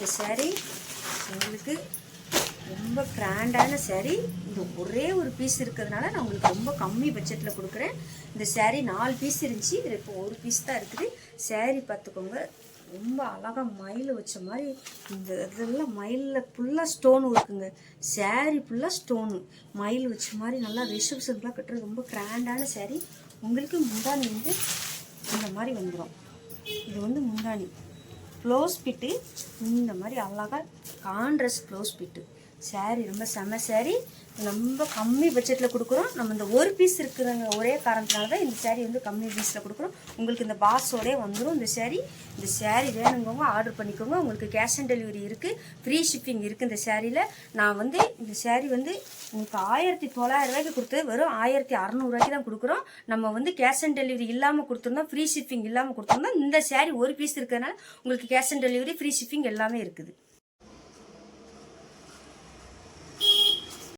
இந்த saree உங்களுக்கு ரொம்ப கிராண்டான saree. இந்த ஒரே ஒரு பீஸ் இருக்கிறதுனால நான் உங்களுக்கு ரொம்ப கம்மி பட்ஜெட்டில் கொடுக்குறேன். இந்த saree 4 பீஸ் இருந்துச்சு, இதில் இப்போ ஒரு பீஸ் தான் இருக்குது. saree பார்த்துக்கோங்க, ரொம்ப அழகாக மயில் வச்ச மாதிரி இந்த இதெல்லாம் மயிலில் ஃபுல்லாக ஸ்டோன் இருக்குங்க. saree ஃபுல்லாக ஸ்டோனு மயில் வச்ச மாதிரி நல்லா ரிசப்ஷனுக்குலாம் கட்டுறது ரொம்ப கிராண்டான saree. உங்களுக்கு முந்தானி வந்து இந்த மாதிரி வந்துடும். இது வந்து முந்தானி க்ளோஸ் பிட்டு இந்த மாதிரி அழகாக கான்ட்ராஸ்ட் க்ளோஸ் பிட்டு. saree ரொம்ப செம saree, ரொம்ப கம்மி பட்ஜெட்டில் கொடுக்குறோம். நம்ம இந்த ஒரு பீஸ் இருக்கிறவங்க ஒரே காரணத்தினால தான் இந்த saree வந்து கம்மி பீஸில் கொடுக்குறோம். உங்களுக்கு இந்த பாக்ஸோடே வந்துடும் இந்த saree. இந்த saree வேணுங்கவங்க ஆர்டர் பண்ணிக்கோங்க. உங்களுக்கு கேஷ் ஆன் டெலிவரி இருக்குது, ஃப்ரீ ஷிப்பிங் இருக்குது. இந்த சாரியில் நான் வந்து இந்த saree வந்து உங்களுக்கு 1900 ரூபாய்க்கு கொடுத்து வெறும் 1600 ரூபாய்க்கு தான் கொடுக்குறோம். நம்ம வந்து கேஷ் ஆன் டெலிவரி இல்லாமல் கொடுத்துருந்தோம், ஃப்ரீ ஷிப்பிங் இல்லாமல் கொடுத்துருந்தோம். இந்த saree ஒரு பீஸ் இருக்கிறதுனால உங்களுக்கு cash on delivery, free shipping எல்லாமே இருக்குது.